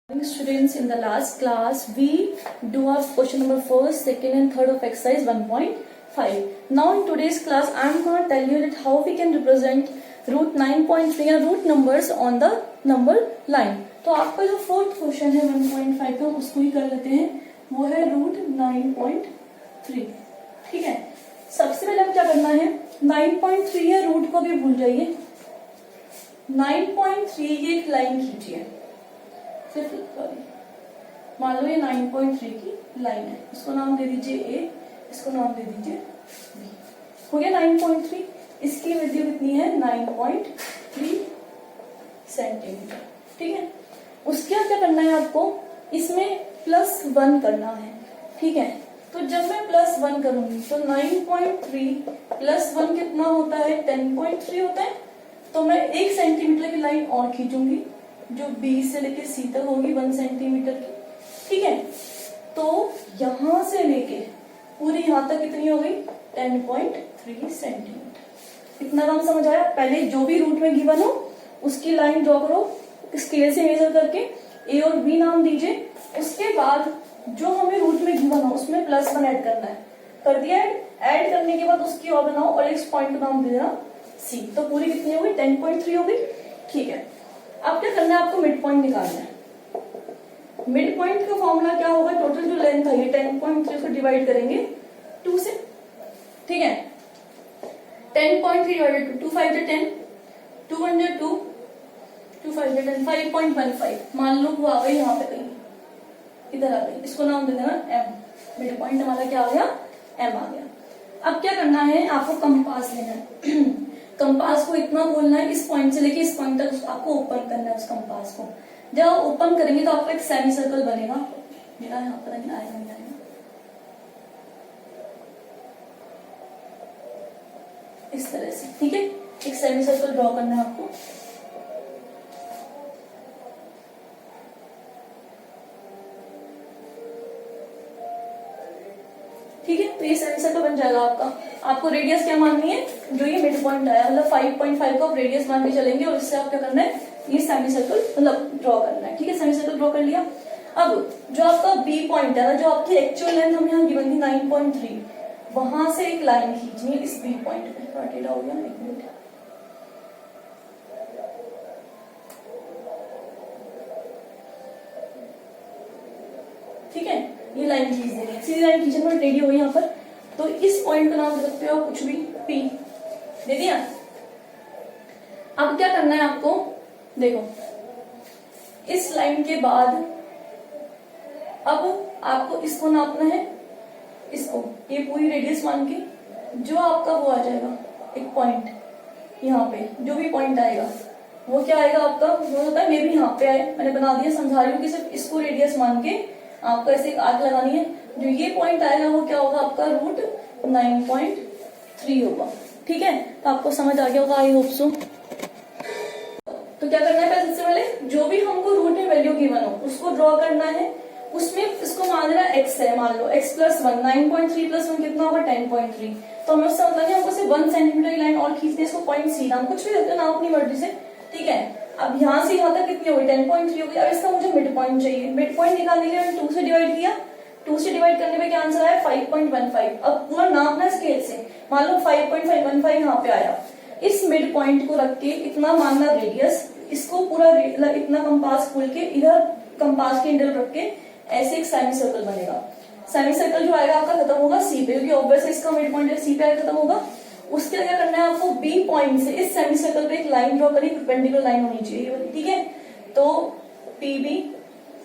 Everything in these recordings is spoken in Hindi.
Students, in the last class we do our question number 1, 2nd and 3rd of exercise 1.5. Now in today's class I am going to tell you that how we can represent root 9.3 या root numbers on the number line. तो आपका जो फोर्थ क्वेश्चन है 1.5 का उसको ही कर लेते हैं, वो है रूट 9.3. ठीक है, सबसे पहले हम क्या करना है, 9.3 है रूट को भी भूल जाइए. 9.3 की एक लाइन खींचिए. मान लो ये 9.3 की लाइन है, इसको नाम दे दीजिए ए, इसको नाम दे दीजिए बी. हो गया 9.3. इसकी वैल्यू कितनी है 9.3 सेंटीमीटर. ठीक है, उसके बाद क्या करना है आपको, इसमें +1 करना है. ठीक है, तो जब मैं +1 करूंगी तो 9.3 +1 कितना होता है 10.3 होता है. तो मैं 1 सेंटीमीटर की लाइन और खींचूंगी जो B से लेके C तक होगी 1 सेंटीमीटर की. ठीक है, तो यहां से लेके पूरी यहां तक कितनी हो गई 10.3 सेंटीमीटर. इतना काम समझ आया. पहले जो भी रूट में गिवन हो उसकी लाइन ड्रॉ करो, स्केल से मेजर करके A और B नाम दीजिए. उसके बाद जो हमें रूट में गिवन हो उसमें +1 ऐड करना है. कर दिया ऐड करने के बाद उसकी और बनाओ और एक पॉइंट नाम दे देना C. तो पूरी कितनी हो गई 10.3 हो गई. ठीक है, अब क्या करना है, आपको मिड पॉइंट निकालना है. मिड पॉइंट का फॉर्मूला क्या होगा, टोटल जो लेंथ है ये 10.3 को डिवाइड करेंगे 2 से. ठीक है, 10.3 डिवाइडेड 2 5 10, 2 1 2, 2 5 10, 5.15. मान लो वो आ गई यहाँ पे कहीं, इधर आ गई, इसको नाम दे देना M. मिड पॉइंट हमारा क्या आ गया M आ गया. अब क्या करना है, आपको कंपास लेना है. कंपास को इतना बोलना है, इस पॉइंट से लेके इस पॉइंट तक आपको ओपन करना है उस कंपास को. जब आप ओपन करेंगे तो आपको एक सेमी सर्कल बनेगा. मेरा यहाँ पर आएगा नहीं आएगा, इस तरह से. ठीक है, एक सेमी सर्कल ड्रॉ करना है आपको. ठीक है, तो ये सेमी सर्कल बन जाएगा आपका. आपको रेडियस क्या माननी है, जो ये मिड पॉइंट आया मतलब 5.5 को आप रेडियस मान के चलेंगे और इससे आप क्या करना है, ये सेमी सर्कल मतलब ड्रॉ करना है. ठीक है, सेमी सर्कल ड्रॉ कर लिया. अब जो आपका बी पॉइंट है ना, जो आपकी एक्चुअल लेंथ हम यहाँ गिवन थी 9.3, वहां से एक लाइन खींचनी है इस बी पॉइंट पे. थोड़ा टेढ़ा हो गया, एक मिनट. ठीक है, ये लाइन खींच देनी है, सीधी लाइन खींचने में टेढ़ी हो गई यहाँ पर. तो इस पॉइंट का नाम दे सकते हो कुछ भी, P दे दिया. अब क्या करना है आपको, देखो इस लाइन के बाद अब आपको इसको नापना है, इसको ये पूरी रेडियस मान के जो आपका वो आ जाएगा एक पॉइंट, यहाँ पे जो भी पॉइंट आएगा वो क्या आएगा आपका, वो होता है मे भी यहाँ पे आए. मैंने बना दिया, समझा रही हूँ कि सिर्फ इसको रेडियस मान के आपको ऐसे एक आर्क लगानी है. जो ये पॉइंट आएगा वो क्या होगा आपका रूट 9.3 होगा. ठीक है, तो आपको समझ आ गया होगा, आई होप सो. तो क्या करना है, पहले सबसे पहले जो भी हमको रूट में वैल्यू गिवन हो उसको ड्रॉ करना है. उसमें इसको मान लेना x है, मान लो x +1, 9.3 +1 कितना होगा 10.3. तो हमें उससे मतलब हमको सिर्फ 1 सेंटीमीटर की लाइन और खींचनी है. इसको पॉइंट C नाम, कुछ भी देते हैं नाम अपनी मर्जी से. ठीक है, अब यहाँ से यहाँ तक कितनी होगी 10.3 हो गई. अब इसका मुझे मिड पॉइंट चाहिए. मिड पॉइंट निकालने के लिए मैंने 2 से डिवाइड किया. 2 से डिवाइड करने पे क्या आंसर आया 5.15. अब पूरा नापना स्केल से, मान लो 5.515 यहाँ पे आया. इस मिड पॉइंट को रख के इतना मानना रेडियस, इसको पूरा इतना कंपास खोल के इधर कंपास के इंटर रख के ऐसे एक सेमी सर्कल बनेगा. सेमी सर्कल जो आएगा आपका खत्म होगा C पे, क्योंकि ऑब्वियसली इसका मिड पॉइंट C पे आएगा, खत्म होगा. उसके लिए क्या करना है आपको, B पॉइंट से इस सेमी सर्कल पे एक लाइन ड्रॉ करनी, परपेंडिकुलर लाइन होनी चाहिए. ठीक है, तो PB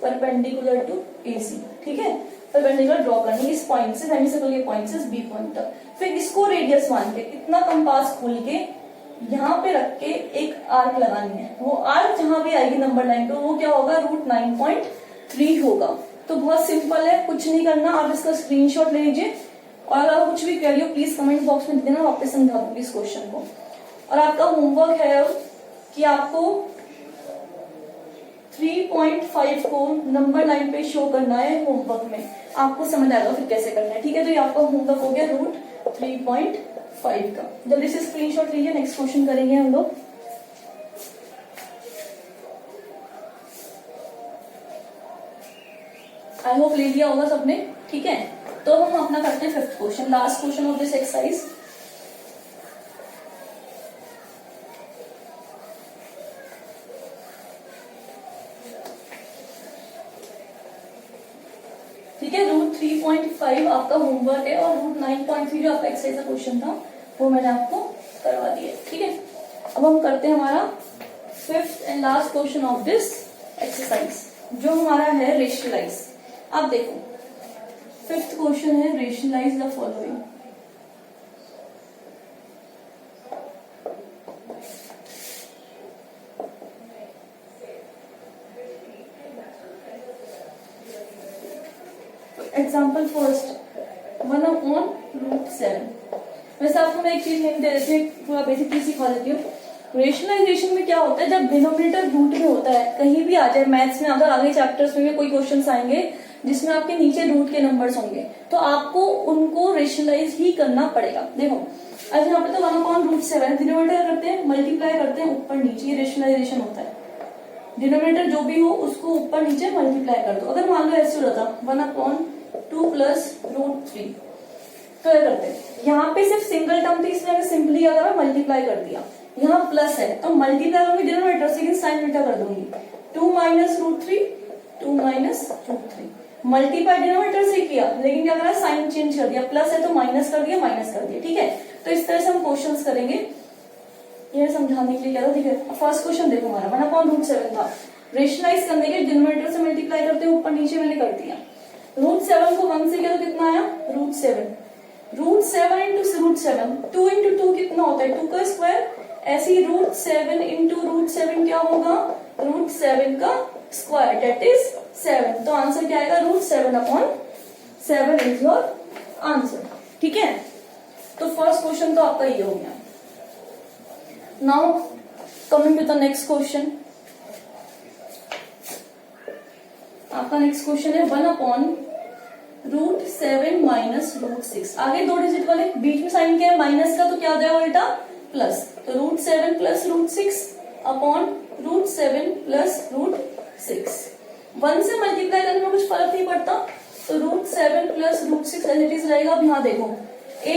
परपेंडिकुलर टू AC. ठीक है, परपेंडिकुलर ड्रॉ करनी इस पॉइंट से, सेमी सर्कल के पॉइंट से B पॉइंट तक. फिर इसको रेडियस मान के इतना कंपास खोल के यहाँ पे रख के एक आर्क लगानी है. वो आर्क जहां भी आएगी नंबर लाइन पे वो क्या होगा रूट 9.3 होगा. तो बहुत सिंपल है, कुछ नहीं करना. आप इसका स्क्रीनशॉट ले लीजिए और अगर कुछ भी क्वेरी हो प्लीज कमेंट बॉक्स में देना, वापस समझा दूंगी इस क्वेश्चन को. और आपका होमवर्क है कि आपको 3.5 को नंबर लाइन पे शो करना है. होमवर्क में आपको समझ आएगा फिर कैसे करना है. ठीक है, तो ये आपका होमवर्क हो गया रूट 3.5 का. जल्दी से स्क्रीनशॉट लीजिए, नेक्स्ट क्वेश्चन करेंगे हम लोग. आई होप ले लिया होगा सबने, ठीक है। तो हम अपना करते हैं fifth question, last question of this exercise. ठीक है, रूट 3.5 आपका होमवर्क है और रूट 9.3 जो आपका एक्सरसाइज का क्वेश्चन था वो मैंने आपको करवा दिया, ठीक है। अब हम करते हैं हमारा fifth and last question of this exercise, जो हमारा है रेशनलाइज। अब देखो फिफ्थ क्वेश्चन है rationalise the following. Example first 1/√7। वैसे आपको मैं एक चीज हिंट दे देती हूँ, पूरा बेसिक चीज सिखा देती हूँ। रेशनलाइजेशन में क्या होता है, जब डिनोमिनेटर रूट में होता है, कहीं भी आ जाए मैथ्स में, अगर आगे चैप्टर्स में कोई क्वेश्चंस आएंगे जिसमें आपके नीचे रूट के नंबर्स होंगे तो आपको उनको रेशनलाइज ही करना पड़ेगा। देखो अब यहाँ पे तो 1/√7 डिनोमिनेटर करते हैं, मल्टीप्लाई करते हैं ऊपर नीचे, ये रेशनलाइजेशन होता है। डिनोमिनेटर जो भी हो उसको ऊपर नीचे मल्टीप्लाई कर दो। अगर मान लो ऐसे हो जाता 1/2 + √3, तो क्या करते हैं, यहाँ पे सिर्फ सिंगल टर्म थी इसलिए हमें सिंपली अगर मल्टीप्लाई कर दिया, यहाँ प्लस है तो मल्टीप्लाई करूंगी डिनोमिनेटर से, लेकिन साइन उल्टा कर दूंगी, 2 - √3, 2 - √3। मल्टीप्लाई डिनोमिनेटर से किया लेकिन क्या करा, साइन चेंज कर दिया, प्लस है तो माइनस कर दिया, माइनस कर दिया, ठीक है। तो इस तरह से हम क्वेश्चंस करेंगे, ये समझाने के लिए क्या था, ठीक है। फर्स्ट क्वेश्चन देखो हमारा 1/√7 था, रेशनलाइज करने के डिनोमिनेटर से मल्टीप्लाई करते हैं, ऊपर नीचे मैंने कर दिया। √7 को 1 से किया तो कितना आया, √7। √7 × √7, 2 × 2 कितना होता है, 2 का स्क्वायर। ऐसे ही √7 × √7 क्या होगा, √7 का स्क्वायर, डेट इज 7। तो आंसर क्या आएगा, √7/7 इज योर आंसर, ठीक है। तो फर्स्ट क्वेश्चन तो आपका ये हो गया। Now coming to the next question, आपका नेक्स्ट क्वेश्चन है 1/√7 - √6। आगे 2 डिजिट वाले, बीच में साइन क्या है माइनस का, तो क्या आ जाएगा उल्टा प्लस, तो √7 + √6/√7 + √6। 1 से मल्टीप्लाई करने में कुछ फर्क नहीं पड़ता, तो √7 + √6 एज इट इज रहेगा। अब यहाँ देखो a -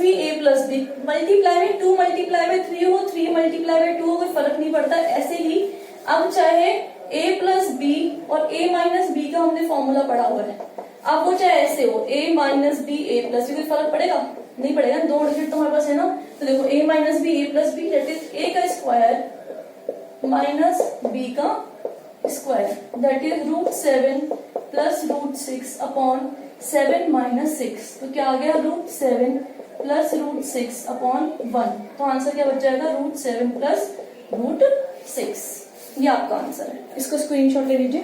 b, a + b, multiply में 2 मल्टीप्लाई में 3 हो, 3 मल्टीप्लाई में 2 हो, कोई फर्क नहीं पड़ता। ऐसे ही अब चाहे a + b और a - b का हमने फॉर्मूला पढ़ा हुआ है, अब वो चाहे ऐसे हो a - b, a + b, कोई फर्क पड़ेगा नहीं पड़ेगा, 2 डिजिट तो हमारे पास है ना। तो देखो a - b, a + b, that is a का स्क्वायर माइनस b का स्क्वायर, दैट इज √7 + √6/7 - 6। तो क्या आ गया, √7 + √6/1। तो आंसर क्या बच जाएगा, √7 + √6। ये आपका आंसर है, इसको स्क्रीनशॉट ले लीजिए।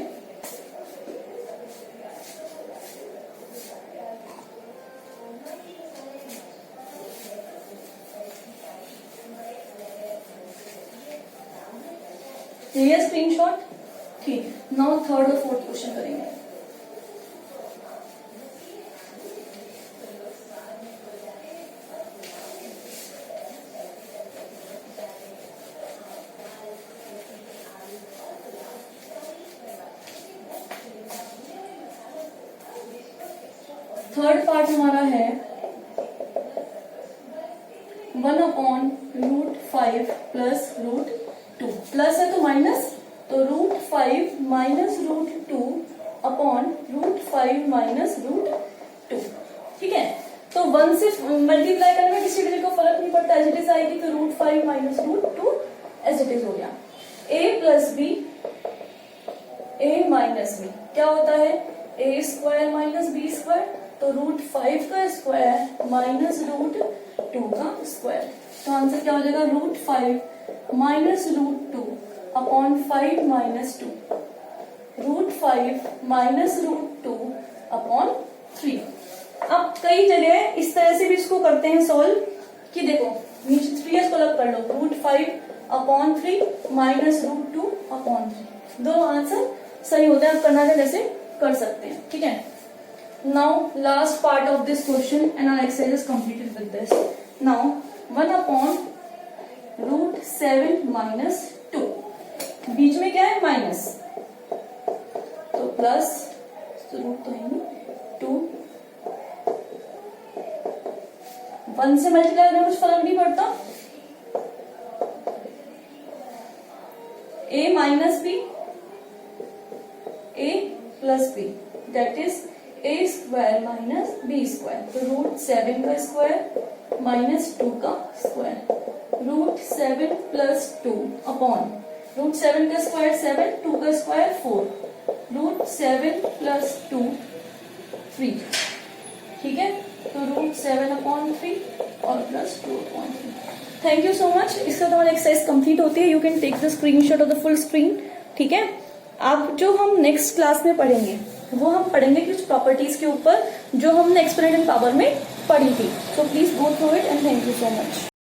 ये स्क्रीनशॉट, ठीक। नाउ थर्ड और फोर्थ क्वेश्चन करेंगे। थर्ड पार्ट हमारा है 1/√5 + √2, प्लस है तो माइनस, तो √5 - √2/√5 - √2, ठीक है। तो 1 से मल्टीप्लाई करने में किसी डिजिट को फर्क नहीं पड़ता, एज इट इज आएगी, तो √5 - √2 एज इट इज हो गया। a + b, a - b क्या होता है, a² - b², तो √5 का स्क्वायर माइनस √2 का स्क्वायर। तो आंसर क्या हो जाएगा, √5 - √2/5 - 2, √5 - √2/3। अब कई जगह इस तरह से भी इसको करते हैं सॉल्व, कि देखो नीचे 3s को अलग कर लो, √5/3 - √2/3, दो आंसर सही होता है। आप करना चाहे जैसे कर सकते हैं, ठीक है। Now last part of this question and our exercise is completed with this. Now 1/√7 - 2, बीच में क्या है माइनस, तो प्लस तो है नहीं, 2 1 से मल्टीप्लाई करने में कुछ फर्क नहीं पड़ता, a minus B a plus B that is a square minus B square, तो रूट 7 का स्क्वायर माइनस 2 का square, root 7 plus 2 upon root 7 का स्क्वायर 7, 2 का स्क्वायर 4, रूट 7 प्लस 2 3, ठीक है, तो रूट 7 अपॉन 3 और plus 2 upon 3। Thank you so much. इससे तो हमारी एक्सरसाइज कंप्लीट होती है। You can take the screenshot of the full screen, ठीक है। अब जो हम नेक्स्ट क्लास में पढ़ेंगे वो हम पढ़ेंगे कुछ प्रॉपर्टीज के ऊपर जो हमने एक्सपोनेंट एंड पावर में पढ़ी थी। So please go through it and thank you so much.